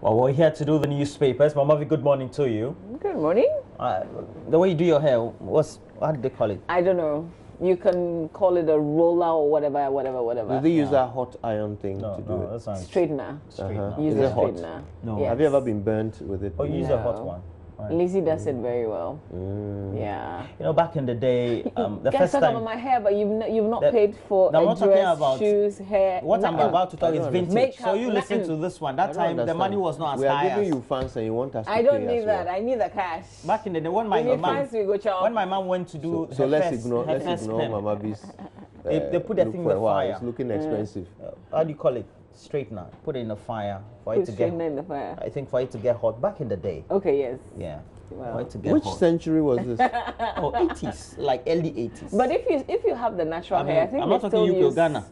Well, we're here to do the newspapers. Mama, good morning to you. Good morning. The way you do your hair, what do they call it? I don't know. You can call it a roller or whatever. Do they use a hot iron thing to do it? That's not Straightener. straightener. Use Is a it hot? straightener. No. Yes. Have you ever been burnt with it? Oh, you use a hot one. Right. Lizzie does it very well. Yeah. You know, back in the day, the Guys first talk time. about my hair, but you've not paid for No, I'm a not talking dress, about shoes, hair. What I'm nothing. about to talk is don't vintage. Makeup, So you listen nothing. to this one. That I don't time the understand. money was not as We are high giving as. you funds and you want us to I pay don't need as that. well. I need the cash. Back in the day, when my Give me mom, funds, we go chop. when my mom went to do So her let's first, ignore her first perm, Mama B's. They put that thing in the fire. It's looking expensive. How do you call it? Straightener. Put it in the fire for it Put to get. straightener in the fire. I think for it to get hot. Back in the day. Okay, yes. Yeah. Wow. For it to get Which hot. century was this? Oh, 80s, like early 80s. But if you have the natural hair, I think I'm they not talking still UK or use. Ghana.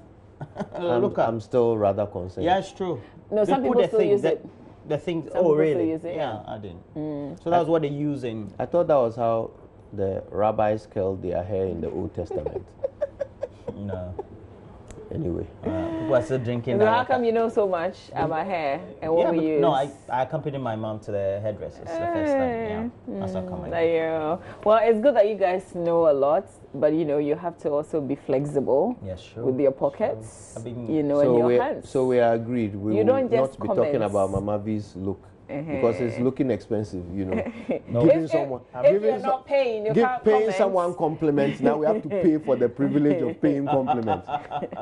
Look at. I'm still rather concerned. Yeah, it's true. No, They some put people the still thing, use the- it. The thing. Some Oh, people really? still use it, Yeah, I didn't. So that's what they use in. I thought that was how the rabbis curled their hair in the Old Testament. No. Anyway. People are still drinking. So that how water. come you know so much about hair and what we use? No, I accompanied my mom to the hairdressers the first time. Yeah, that's not coming. Well, it's good that you guys know a lot, but you have to also be flexible Yeah, sure. with your pockets, I've been- and your hands. So we are agreed. We You will don't just not be talking comment. about Mama V's look because it's looking expensive, No. Giving someone, if you're not paying, you can't paying comment. someone compliments. Now we have to pay for the privilege of paying compliments.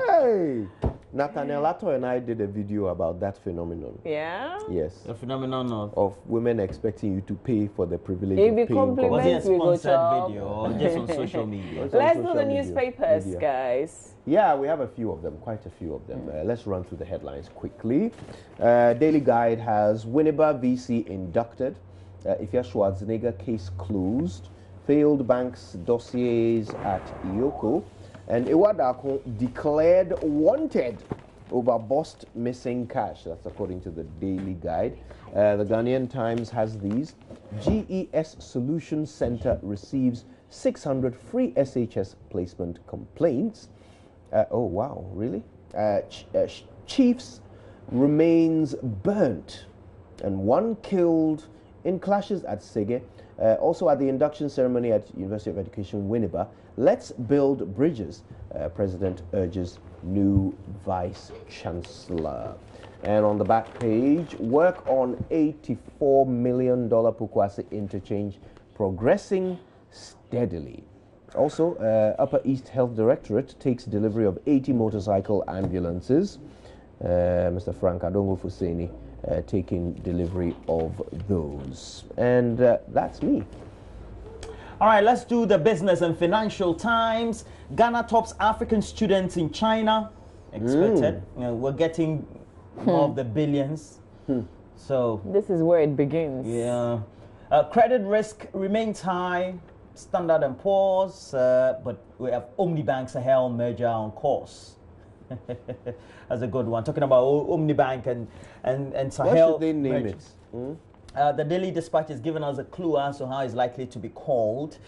Hey, Nathaniel Atto and I did a video about that phenomenon. Yeah. Yes, The phenomenon of women expecting you to pay for the privilege If of you paying compliment- was it a We go sponsored chop. video or just on social media? Also- Let's do social the media. newspapers, Media. guys. Yeah, we have a few of them, quite a few of them. Let's run through the headlines quickly. Daily Guide has Winneba VC inducted. Ifya Schwarzenegger case closed. Failed banks dossiers at Iyoko. And Iwadako declared wanted over bust missing cash. That's according to the Daily Guide. The Ghanaian Times has these. GES Solution Center receives 600 free SHS placement complaints. Oh, wow, really? Chiefs remains burnt and one killed in clashes at Sege. Also at the induction ceremony at University of Education, Winneba. Let's build bridges. President urges new Vice Chancellor. And on the back page, work on $84 million Pukwasi interchange progressing steadily. Also, Upper East Health Directorate takes delivery of 80 motorcycle ambulances. Mr. Frank Adongo Fuseni taking delivery of those. And that's me. All right, let's do the business and Financial Times. Ghana tops African students in China. Expected. We're getting more of the billions. So, This is where it begins. yeah. Credit risk remains high. Standard and Poor's, but we have Omnibank Sahel merger on course. That's a good one. Talking about Omnibank and Sahel. What should they name merger. it? The Daily Dispatch has given us a clue as to how it's likely to be called.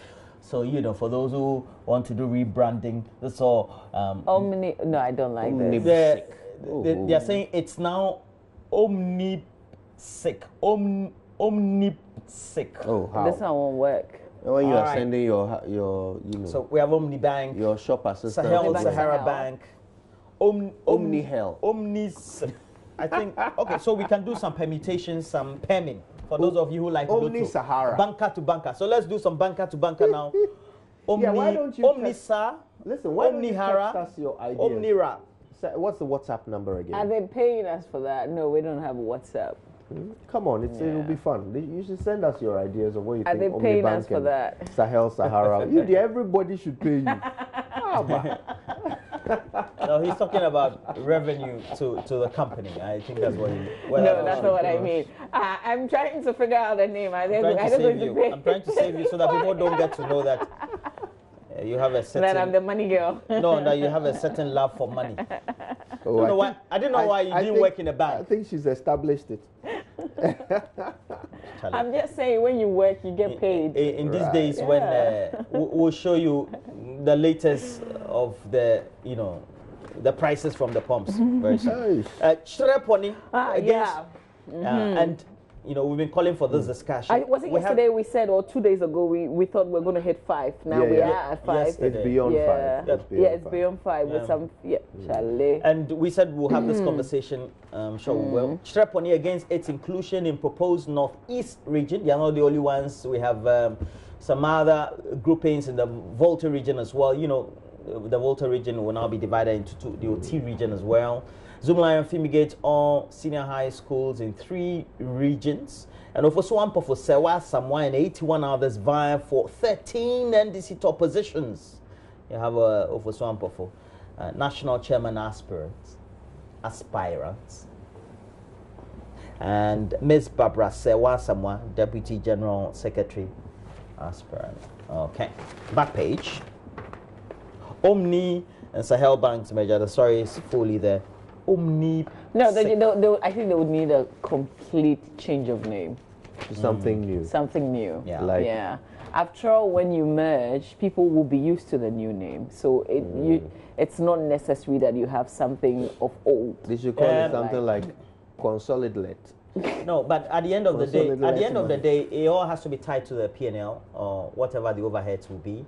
So, for those who want to do rebranding, that's all. No, I don't like Omni- this. They're saying it's now Omnisic. Omnisic. Oh, how? This one won't work. When you All are right. sending your So we have Omnibank, your shop assistant. Sahel, Omnibank Sahara Sahel. Bank, Omnihel. Omnis. I think, okay, so we can do some permutations, some pemming. For those of you who like Omni Lotto. Sahara. Banker to banker. So let's do some banker to banker now. Yeah, why don't you Omnisa, Listen, why don't you Omnihara, text us your ideas? Omnira. What's the WhatsApp number Are again? they paying us for that? No, we don't have WhatsApp. Come on, it'll be fun. You should send us your ideas of what you Are think they paying Omnibank us for and that? Sahel, Sahara. Everybody should pay you. No, he's talking about revenue to the company. I think that's what he. No, that's not what I mean. I'm trying to figure out the name. I I'm don't trying to save to you. pay. I'm trying to save you so that people don't get to know that you have a certain. Then I'm the money girl. No, that you have a certain love for money. Oh, I didn't know why you didn't think- work in a I bank. think she's established it. I'm just saying, when you work, you get paid. In these days, when we'll show you the latest of the the prices from the pumps very soon. Chreponi against And you know, we've been calling for this discussion. Was it yesterday we said, or 2 days ago, we thought we're going to hit 5. Now we are at 5. Yesterday. It's beyond 5. It's beyond 5 with some, Charlie. And we said we'll have this conversation, sure we will. Shreponi against its inclusion in proposed Northeast region. They are not the only ones. We have some other groupings in the Volta region as well. You know, the Volta region will now be divided into the OT region as well. Zoomlion fumigates all senior high schools in 3 regions. And Ofoswampo for Sewa, Samoa, and 81 others vying for 13 NDC top positions. You have Ofoswampo for national chairman aspirants. And Ms. Barbara Sewa Samoa, deputy general secretary aspirant. Okay, back page. Omni and Sahel Banks merger. The story is fully there. Omni. No, I think they would need a complete change of name. Something new. Something new. Yeah. After all, when you merge, people will be used to the new name. So it's not necessary that you have something of old. They should call it something like consolidate. No, but at the end of the day, it all has to be tied to the P&L or whatever the overheads will be.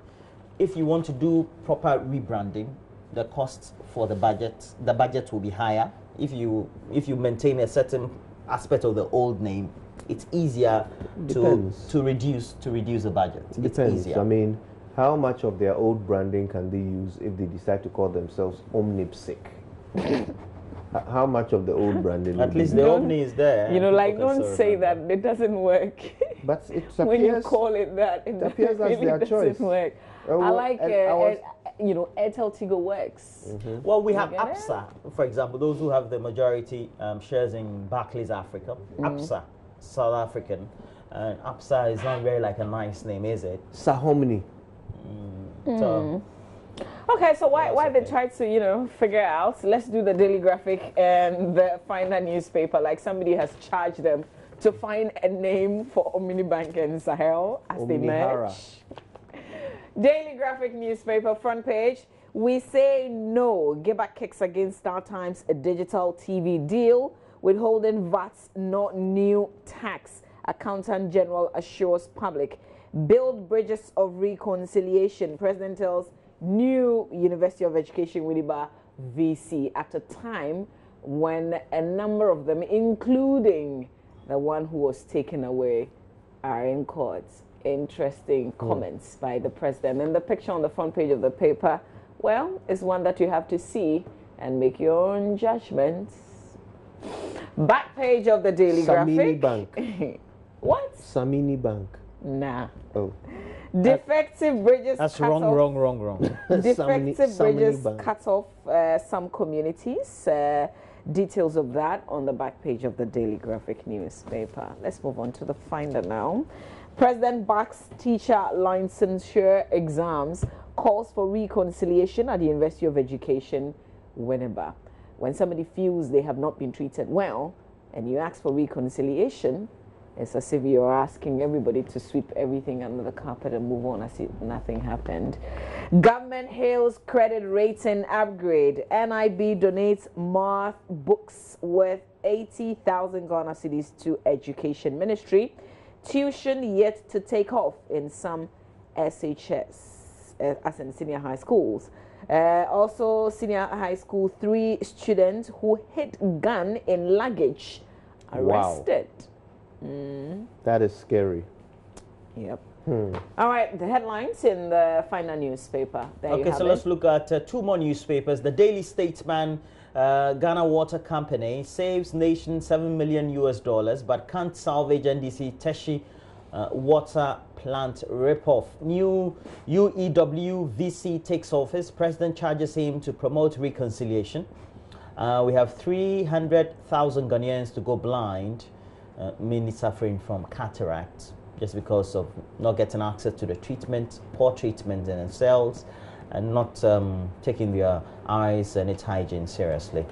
If you want to do proper rebranding, the costs for the budget will be higher. If you maintain a certain aspect of the old name, it's easier to reduce the budget. Depends. It's easier. I mean, how much of their old branding can they use if they decide to call themselves Omnipsic? How much of the old branding? At least the Omni is there. You know, like, don't say that. It doesn't work. But it appears, when you call it that, it appears really as their choice. Work. I like, Airtel Tigo works. Well, we have APSA, for example, those who have the majority shares in Barclays Africa. APSA, South African. And APSA is not very like a nice name, is it? Sahomni. So, okay, so why they tried to, figure out, let's do the Daily Graphic and the Finder newspaper, like somebody has charged them to find a name for Omni Bank and Sahel as they merge. Daily Graphic newspaper front page. We say no. GIBA kicks against StarTimes a digital TV deal. Withholding VAT's not new tax. Accountant General assures public. Build bridges of reconciliation. President tells new University of Education Winneba VC at a time when a number of them, including the one who was taken away, are in court. Interesting comments by the president. And the picture on the front page of the paper, well, is one that you have to see and make your own judgments. Back page of the Daily Samini Graphic. Bank. What? Samini Bank. Nah. Oh. Defective bridges. that's wrong. Defective bridges Bank. cut off some communities. Details of that on the back page of the Daily Graphic newspaper. Let's move on to the Finder now. President backs teacher licensure exams, calls for reconciliation at the University of Education Winneba. When somebody feels they have not been treated well and you ask for reconciliation, it's as if you're asking everybody to sweep everything under the carpet and move on as if nothing happened. Government hails credit rating upgrade. NIB donates math books worth 80,000 Ghana cedis to Education Ministry. Tuition yet to take off in some SHS, as in senior high schools. Also, senior high school, 3 students who hid gun in luggage arrested. Wow. That is scary. Yep. All right, the headlines in the Finder newspaper. Okay, so let's look at 2 more newspapers. The Daily Statesman, Ghana Water Company saves nation $7 million, but can't salvage NDC Teshi water plant ripoff. New UEW VC takes office. President charges him to promote reconciliation. We have 300,000 Ghanaians to go blind, mainly suffering from cataract, just because of not getting access to the treatment, poor treatment in themselves, and not taking their eyes and its hygiene seriously.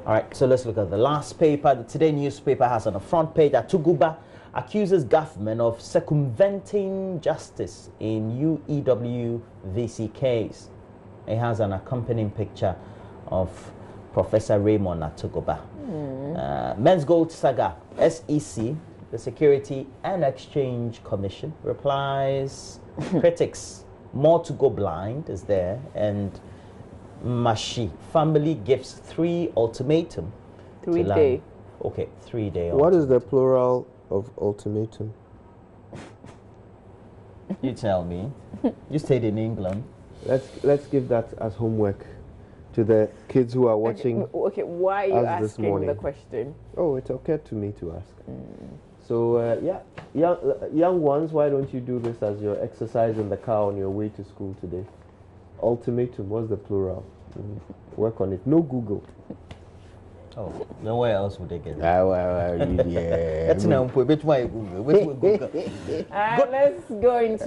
All right, so let's look at the last paper. The Today newspaper has on the front page that Tuguba accuses government of circumventing justice in UEW VC case. It has an accompanying picture of Professor Raymond Atuguba. Men's Gold Saga, SEC, the Security and Exchange Commission, replies critics, more to go blind is there, and Mashi, family gives 3 ultimatum. 3 day. Okay, 3 day. What is the plural of ultimatum? You tell me. You stayed in England. Let's give that as homework to the kids who are watching. Okay, why are you asking the question? Oh, it occurred to me to ask. So yeah, young ones, why don't you do this as your exercise in the car on your way to school today? Ultimatum, what's the plural? Work on it. No Google. Oh, then where else would they get it? Yeah. That's now which way Google? Which way Google? Let's go into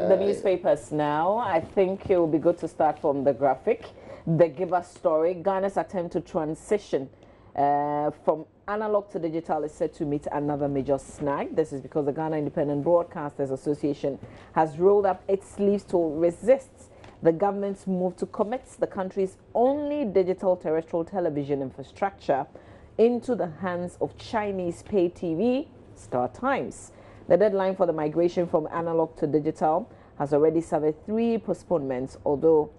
the newspapers now. I think it will be good to start from the graphic. The GIBA story, Ghana's attempt to transition from analog to digital is set to meet another major snag. This is because the Ghana Independent Broadcasters Association has rolled up its sleeves to resist the government's move to commit the country's only digital terrestrial television infrastructure into the hands of Chinese pay TV, StarTimes. The deadline for the migration from analog to digital has already suffered 3 postponements, although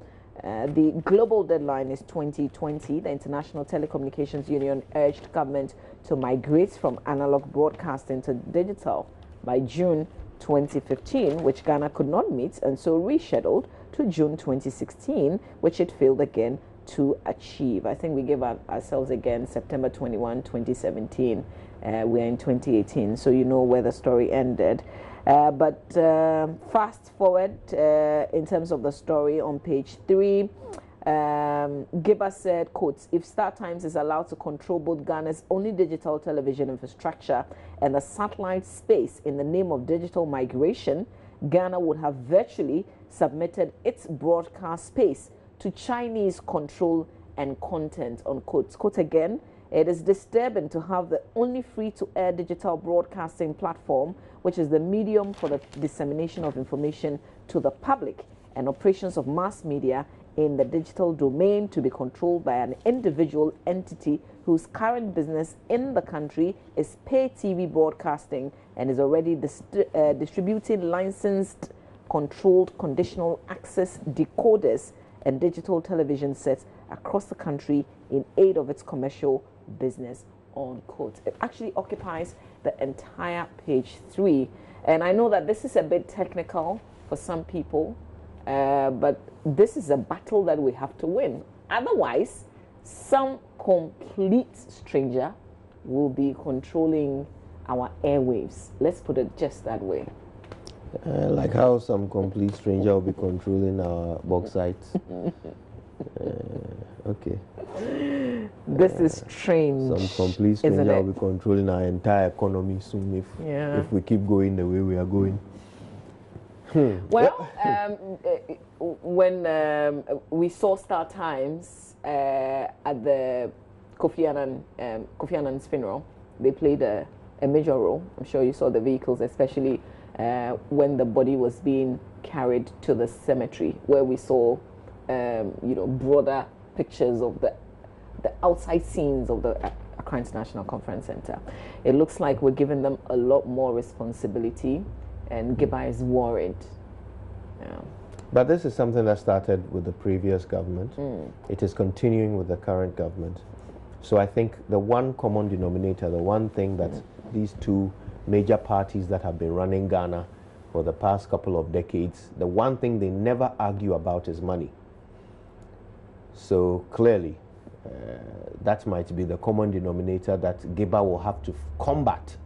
the global deadline is 2020. The International Telecommunications Union urged government to migrate from analog broadcasting to digital by June 2015, which Ghana could not meet, and so rescheduled to June 2016, which it failed again to achieve. I think we gave ourselves again September 21, 2017. We're in 2018, so you know where the story ended. But fast forward in terms of the story on page 3, GIBA said, quotes, if StarTimes is allowed to control both Ghana's only digital television infrastructure and the satellite space in the name of digital migration, Ghana would have virtually submitted its broadcast space to Chinese control and content, unquote. Quote again, it is disturbing to have the only free-to-air digital broadcasting platform, which is the medium for the dissemination of information to the public and operations of mass media in the digital domain, to be controlled by an individual entity whose current business in the country is pay TV broadcasting and is already distributing licensed, controlled, conditional access decoders and digital television sets across the country in aid of its commercial business, unquote. It actually occupies the entire page 3. And I know that this is a bit technical for some people, but this is a battle that we have to win. Otherwise, some complete stranger will be controlling our airwaves. Let's put it just that way. Like how some complete stranger will be controlling our bauxites. Okay. This is strange. Some complete stranger will be controlling our entire economy soon if we keep going the way we are going. Well, when we saw StarTimes at the Kofi Annan's funeral, they played a major role. I'm sure you saw the vehicles, especially when the body was being carried to the cemetery, where we saw broader pictures of the outside scenes of the Accra International Conference Center. It looks like we're giving them a lot more responsibility, and GIBA is worried. Yeah. But this is something that started with the previous government. It is continuing with the current government. So I think the one common denominator, the one thing that these two major parties that have been running Ghana for the past couple of decades, the one thing they never argue about is money. So clearly, that might be the common denominator that GIBA will have to combat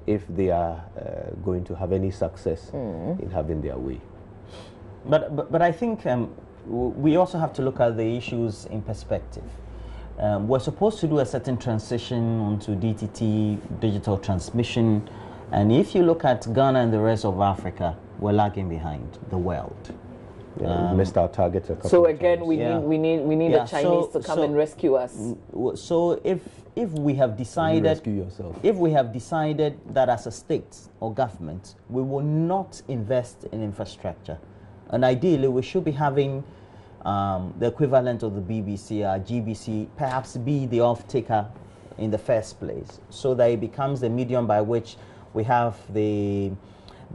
if they are going to have any success in having their way. But I think we also have to look at the issues in perspective. We're supposed to do a certain transition onto DTT, digital transmission, and if you look at Ghana and the rest of Africa, we're lagging behind the world. Yeah, we missed our target a couple so of again, times. we need the Chinese to come and rescue us. So if we have decided, rescue yourself. If we have decided that as a state or government, we will not invest in infrastructure, and ideally we should be having the equivalent of the BBC, GBC, perhaps be the off-taker in the first place, so that it becomes the medium by which we have the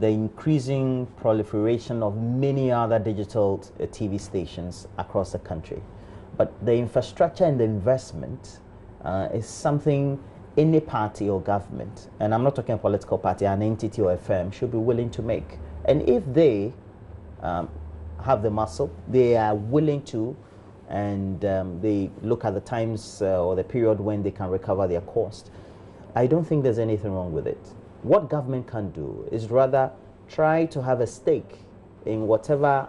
increasing proliferation of many other digital TV stations across the country. But the infrastructure and the investment is something any party or government, and I'm not talking a political party, an entity or a firm, should be willing to make. And if they have the muscle, they are willing to, and they look at the times or the period when they can recover their cost, I don't think there's anything wrong with it. What government can do is rather try to have a stake in whatever,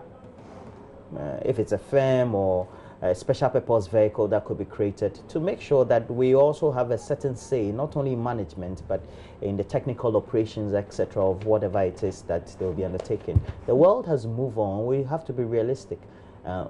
if it's a firm or a special purpose vehicle that could be created, to make sure that we also have a certain say, not only in management, but in the technical operations, etc., of whatever it is that they'll be undertaking. The world has moved on. We have to be realistic.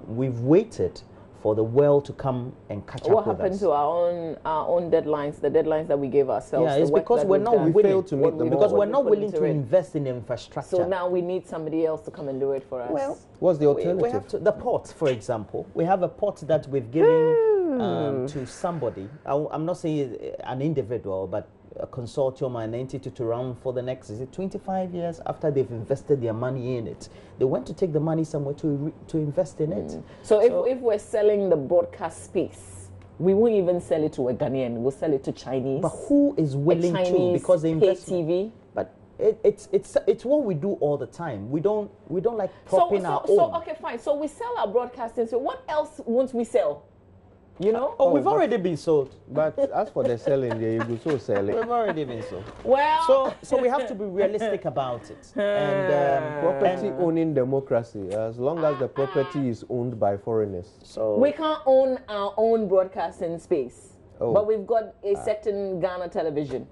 We've waited for the world to come and catch up with us. What happened to our own deadlines, the deadlines that we gave ourselves? Yeah, it's because we're not willing to meet them because all. we're not willing to invest in the infrastructure. So now we need somebody else to come and do it for us. Well, what's the alternative? we have to, the port, for example. We have a port that we've given to somebody. I'm not saying an individual, but a consortium, an entity to run for the next, is it 25 years after they've invested their money in it. They want to take the money somewhere to invest in it. So if we're selling the broadcast space, we won't even sell it to a Ghanaian. We'll sell it to Chinese. But who is willing to? Because the investment. TV. But it's what we do all the time. We don't like propping our own. So okay, fine. So we sell our broadcasting. So what else won't we sell? You know? We've already been sold. But as for the selling, there you go, so sell it. We've already been sold. Well, so we have to be realistic about it. And property owning democracy, as long as the property is owned by foreigners. So we can't own our own broadcasting space, but we've got a certain Ghana television.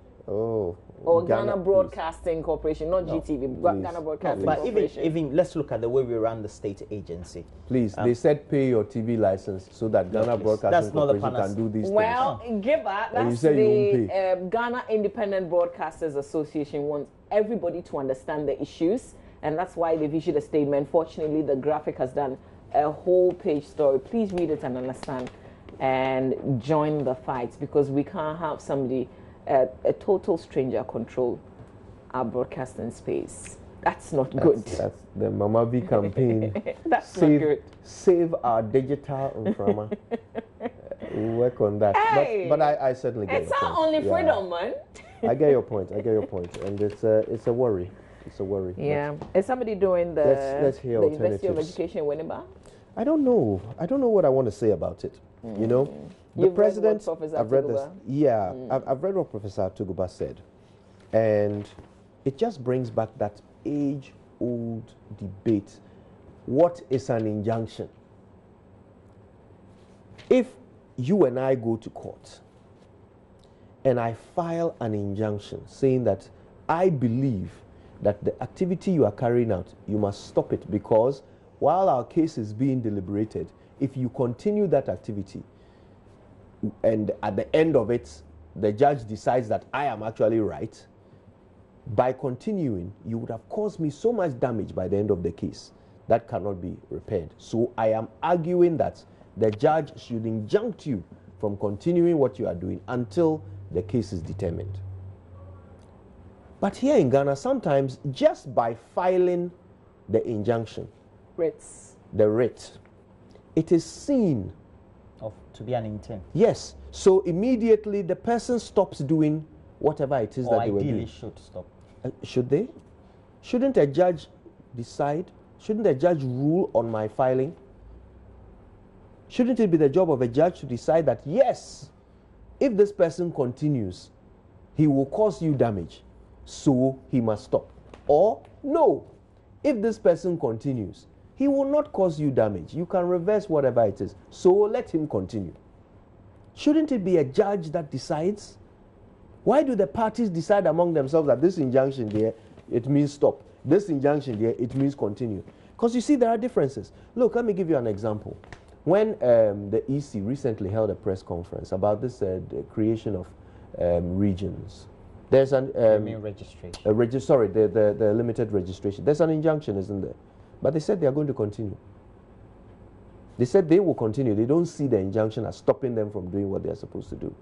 Or Ghana Broadcasting Corporation, not GTV, Ghana Broadcasting Corporation. But even let's look at the way we run the state agency. Please, they said pay your TV license so that Ghana Broadcasting Corporation can do these things. Well, GIBA, that's the Ghana Independent Broadcasters Association, wants everybody to understand the issues, and that's why they've issued a statement. Fortunately, the graphic has done a whole page story. Please read it and understand and join the fight, because we can't have somebody, a total stranger, control our broadcasting space. That's not good. That's the Mama V campaign. That's not good. Save our digital inframa. We'll work on that. Hey, but I certainly get it's your our point. only freedom, man. I get your point. And it's a worry. It's a worry. Yeah. Is somebody doing the let's hear the University of alternatives. Education Winneba? I don't know. I don't know what I want to say about it. You know, You've president. read what Professor I've read this. Atuguba? Yeah, I've read what Professor Atuguba said, and it just brings back that age-old debate: what is an injunction? If you and I go to court, and I file an injunction saying that I believe that the activity you are carrying out, you must stop it, because while our case is being deliberated, if you continue that activity, and at the end of it, the judge decides that I am actually right, by continuing, you would have caused me so much damage by the end of the case that cannot be repaired. So I am arguing that the judge should injunct you from continuing what you are doing until the case is determined. But here in Ghana, sometimes just by filing the injunction, the writ, it is seen to be an intent. Yes. So immediately the person stops doing whatever it is that they were doing. Ideally should stop. Should they? Shouldn't a judge decide? Shouldn't a judge rule on my filing? Shouldn't it be the job of a judge to decide that, yes, if this person continues, he will cause you damage, so he must stop? Or, no, if this person continues, he will not cause you damage. You can reverse whatever it is, so let him continue. Shouldn't it be a judge that decides? Why do the parties decide among themselves that this injunction there, it means stop? This injunction there, it means continue? Because you see, there are differences. Look, let me give you an example. When the EC recently held a press conference about this the creation of regions, there's an registration. The limited registration. There's an injunction, isn't there? But they said they are going to continue. They said they will continue. They don't see the injunction as stopping them from doing what they are supposed to do.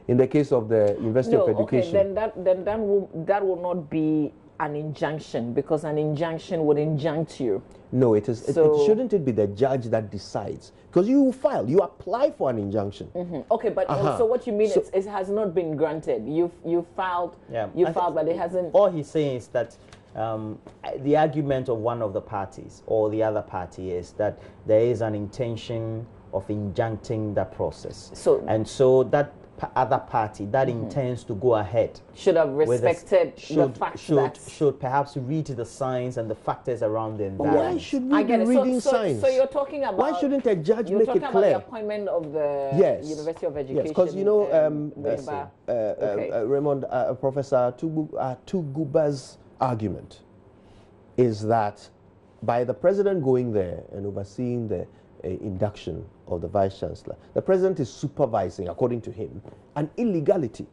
In the case of the University of Education. Okay, then that will not be an injunction, because an injunction would injunct you. No, it is. Shouldn't it be the judge that decides? Because you apply for an injunction. Okay, but so what you mean is it has not been granted. You filed, but it hasn't. All he's saying is that the argument of one of the parties or the other party is that there is an intention of injuncting that process. So that other party that intends to go ahead should have respected the fact that should perhaps read the signs and the factors around the environment. Why should we be reading signs? So you're talking about, why shouldn't a judge make it clear? You're talking about the appointment of the University of Education. Yes, because Raymond, Professor Tuguba's argument is that by the president going there and overseeing the induction of the vice chancellor, the president is supervising, according to him, an illegality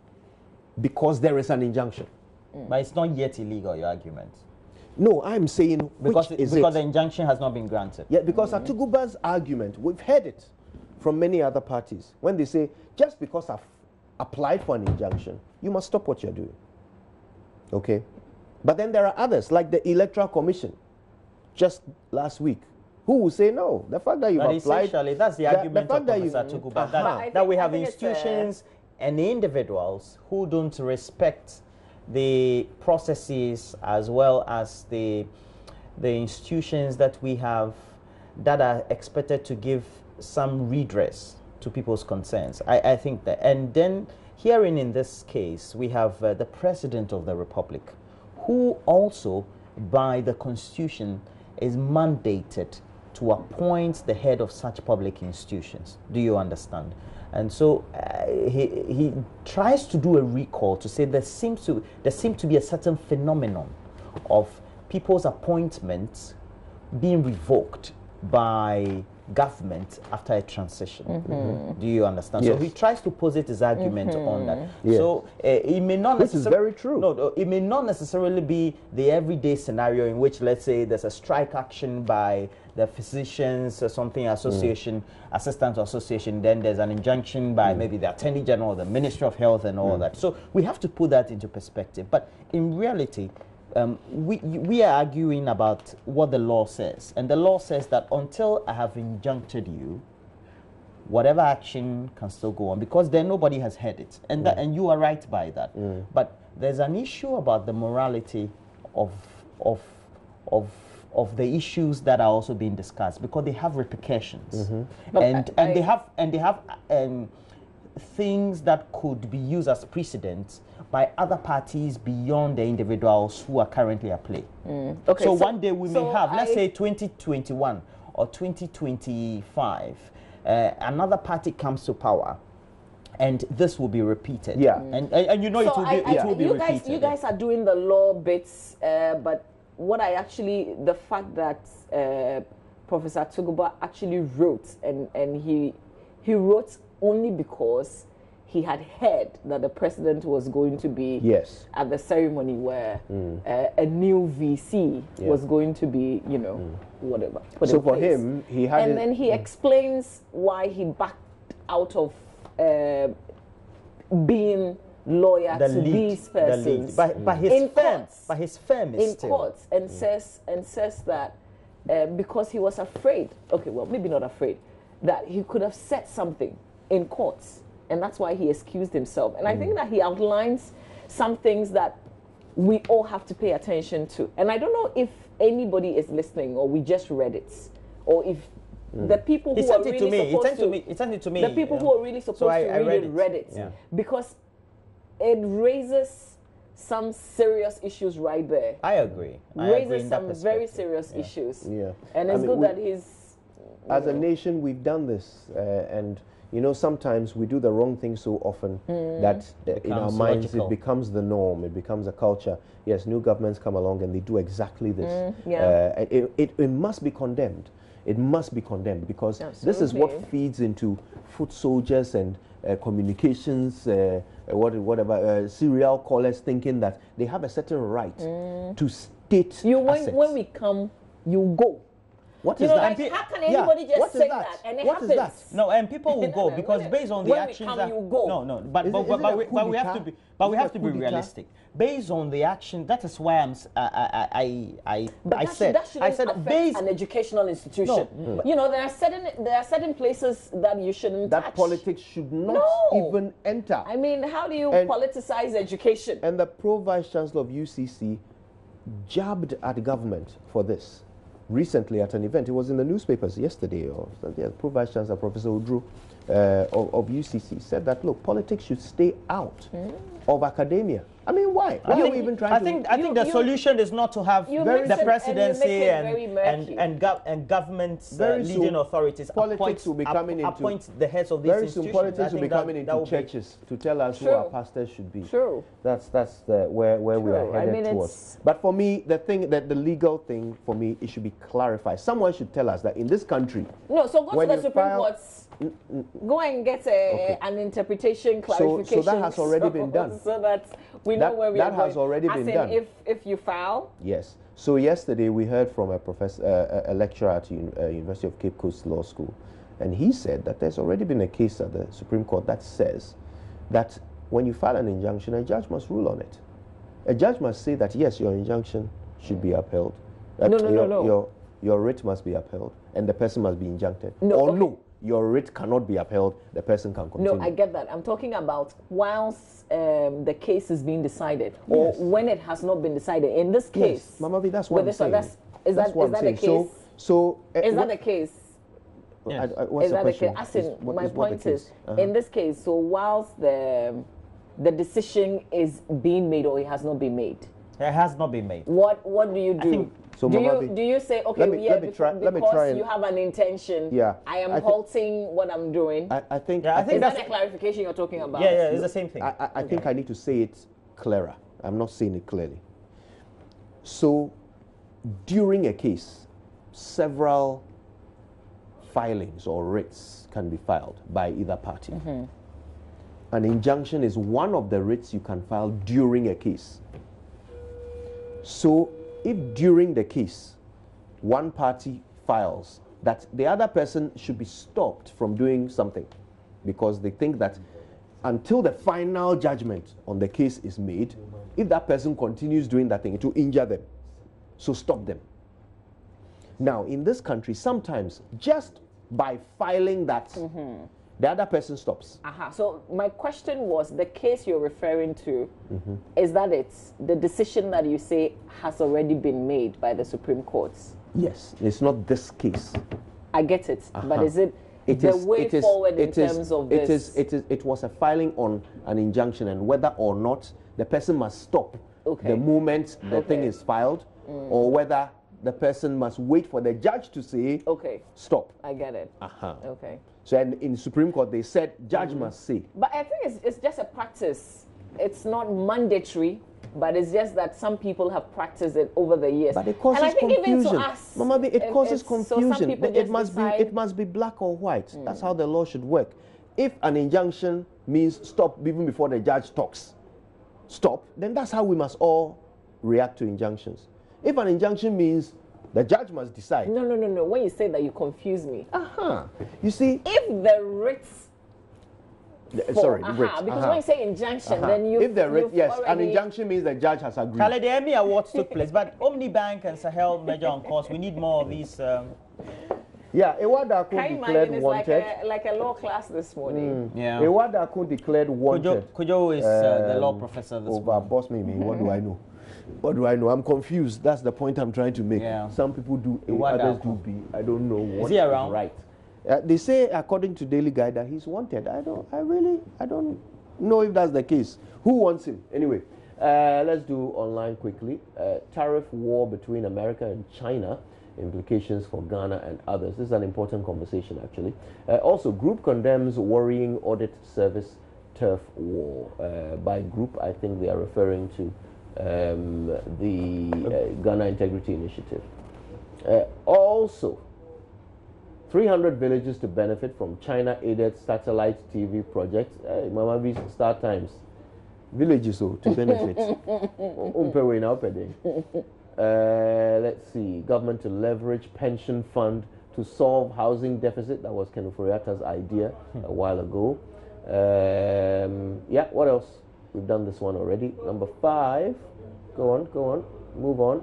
because there is an injunction. But it's not yet illegal, your argument. No, I'm saying because the injunction has not been granted. Yeah, because Atuguba's argument, we've heard it from many other parties, when they say, just because I've applied for an injunction, you must stop what you're doing. Okay? But then there are others, like the Electoral Commission, just last week, who will say no. The fact that you've applied... Essentially, that's the argument of Professor Tuguba, that we have institutions and individuals who don't respect the processes as well as the institutions that we have that are expected to give some redress to people's concerns. I think that. And then herein in this case, we have the President of the Republic, who also, by the Constitution, is mandated to appoint the head of such public institutions. Do you understand? And so he tries to do a recall to say there seems to be a certain phenomenon of people's appointments being revoked by government after a transition. Do you understand? Yes. So he tries to posit his argument on that. Yes. So it may not This is very true. No, it may not necessarily be the everyday scenario in which, let's say, there's a strike action by the physicians or something association, assistant association, then there's an injunction by maybe the Attorney General, the Ministry of Health and all that. So we have to put that into perspective. But in reality, we are arguing about what the law says. And the law says that until I have injuncted you, whatever action can still go on, because then nobody has heard it. And that, and you are right by that. But there's an issue about the morality of the issues that are also being discussed, because they have repercussions. And they have things that could be used as precedents by other parties beyond the individuals who are currently at play. Okay, so one day we may have, let's say 2021 or 2025, another party comes to power, and this will be repeated. Yeah. And you know it will be repeated. You guys are doing the law bits, but what the fact that Professor Tuguba actually wrote, and he wrote only because he had heard that the president was going to be at the ceremony where a new VC was going to be, whatever. So for him, he had... And then he explains why he backed out of being lawyer to these persons. But his firm is in courts, and says that because he was afraid, okay, well, maybe not afraid, that he could have said something in courts, and that's why he excused himself. And I think that he outlines some things that we all have to pay attention to. And I don't know if anybody is listening, or we just read it, or if the people who are really supposed to... He sent it to me. The people who are really supposed to read it. Yeah. Because it raises some serious issues right there. I agree. Raises some very serious issues. Yeah. And it's good that he's... As a nation, we've done this, and sometimes we do the wrong thing so often that in our minds it becomes the norm, it becomes a culture. Yes, new governments come along and they do exactly this. It must be condemned. It must be condemned, because this is what feeds into foot soldiers and communications, serial callers thinking that they have a certain right to state assets. When we come, you go. What You is know, that? like, how can anybody just What is say that? that and it What is happens? that? No, and people will go No, because when based on the when we actions come, that you go. no, but Is it a coup we have to d'etat? we Is have it to a be coup d'etat? realistic. Based on the action, that is why But I that said shouldn't affect based an educational institution. You know, there are certain places that you shouldn't That touch. politics should not No. even enter. I mean, how do you And- politicize education? And the Pro Vice Chancellor of UCC jabbed at the government for this recently at an event. It was in the newspapers yesterday. Or the Pro Vice Chancellor Professor Udru of UCC said that look, politics should stay out of academia. I mean, why? Why are we even trying to? I think the solution is not to have You the mix it presidency and you make it very murky. and governments Very leading soon, authorities politics will be coming into- appoint the heads of these Very soon, institutions. politics will be coming into churches to tell us who True. our pastors should be. True. That's where we are True. I headed mean, towards. it's- But for me, the legal thing for me, it should be clarified. Someone should tell us that in this country, No, so go to when the you Supreme file- Court's. Go and get an interpretation, So clarification. that has already been done. So that we know That- where we that are going. has already As been in, done. If you file, yes. So yesterday we heard from a professor, a lecturer at University of Cape Coast Law School, and he said that there's already been a case at the Supreme Court that says that when you file an injunction, a judge must rule on it. A judge must say that yes, your injunction should be upheld. That No. Your writ must be upheld, and the person must be injuncted. No, Or okay. no, your writ cannot be upheld. The person can continue. no, I get that. I'm talking about whilst the case is being decided, or Yes. when it has not been decided. In this case, Yes, Mama B, that's with what I'm this one, saying. is That's that what is I'm that the saying. case? So Is that what- the case? Yes. What's Is the that the question? case? As in, What my is what the point is, case? Uh-huh. in this case, so whilst the decision is being made or it has not been made, It has not been made. what do you do? think- So, do Mama you B, do you say okay, let me- yeah, let me try- because let me try and- you have an intention? Yeah, I am I thi- halting what I'm doing. I think Yeah, I think Is that's- that a clarification you're talking about? Yeah, it's the same thing. I think I need to say it clearer. I'm not saying it clearly. So, during a case, several filings or writs can be filed by either party. An injunction is one of the writs you can file during a case. So, if during the case one party files that the other person should be stopped from doing something because they think that until the final judgment on the case is made, if that person continues doing that thing, it will injure them. So stop them. Now, in this country, sometimes just by filing that, the other person stops. Aha. So my question was, the case you're referring to, is that it's the decision that you say has already been made by the Supreme Courts? Yes, it's not this case. I get it, but is it, It the is- way it is- forward in it is- terms of it this? It was a filing on an injunction, and whether or not the person must stop Okay. the moment the thing Okay. is filed, or whether the person must wait for the judge to say Okay, stop. I get it. Uh-huh. Okay. So, and in Supreme Court, they said judge must say. But I think it's just a practice. It's not mandatory, but it's just that some people have practiced it over the years. But it causes and I think confusion. even to us, Mama B, it causes it's- so some confusion. people It just must decide- be it must be black or white. That's how the law should work. If an injunction means stop even before the judge talks, stop, then that's how we must all react to injunctions. If an injunction means the judge must decide, No. When you say that, you confuse me. you see, If the writs, sorry, aha, writ, because aha. when you say injunction, then you if the writ, yes, an already, injunction means the judge has agreed. Khaled, the Emmy Awards took place, but Omnibank and Sahel Major on course. We need more of these. Yeah, Ewada Can you Akun imagine? declared It's wanted. like a law class this morning. Yeah. Ewada Akun declared wanted. Kujo is the law professor this over morning. boss me. What do I know? What do I know? I'm confused. That's the point I'm trying to make. Yeah. Some people do A, Ewada others do Akun. B. I don't know what he around? right. They say, according to Daily Guide, that he's wanted. I don't know if that's the case. Who wants him? Anyway, let's do online quickly. Tariff war between America and China, implications for Ghana and others. This is an important conversation, actually. Also, group condemns worrying audit service turf war. By group, I think they are referring to the Ghana Integrity Initiative. Also, 300 villages to benefit from China-aided satellite TV project. Hey, Mama B's StarTimes. Villages to benefit. Let's see. Government to leverage pension fund to solve housing deficit. That was Ken Ofori-Atta's idea a while ago. Yeah, what else? We've done this one already. Number 5. Go on. Move on.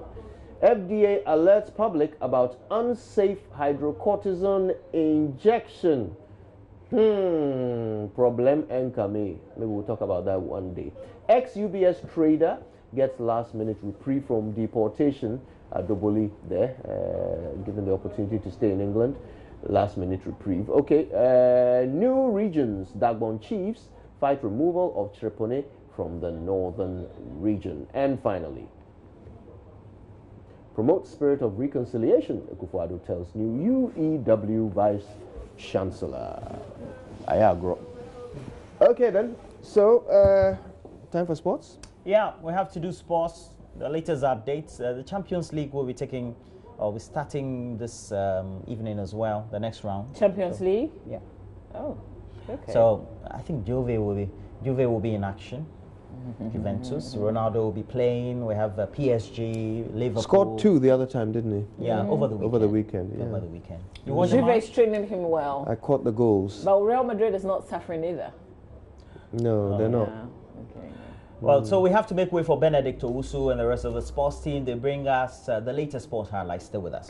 FDA alerts public about unsafe hydrocortisone injection. Problem enkame. Maybe we'll talk about that one day. Ex-UBS trader gets last-minute reprieve from deportation at Doboli there, given the opportunity to stay in England. Last-minute reprieve. Okay, new regions. Dagbon chiefs fight removal of Trepone from the northern region. And finally, promote spirit of reconciliation, Akufo-Addo tells new UEW Vice Chancellor. Ayagro. Okay then, so time for sports? Yeah, we have to do sports. The latest updates. The Champions League will be taking, or we're starting this evening as well, the next round. Champions League? Yeah. Oh, okay. So I think Juve will be in action. Juventus, Ronaldo will be playing. We have PSG, Liverpool. Scored 2 the other time, didn't he? Yeah, over the weekend. Over the weekend, yeah. Over the weekend. You watch the Juve match? is training him well. I caught the goals. But Real Madrid is not suffering either. No, they're not. Yeah. Okay. Well, so we have to make way for Benedict Owusu and the rest of the sports team. They bring us the latest sports highlights. Stay with us.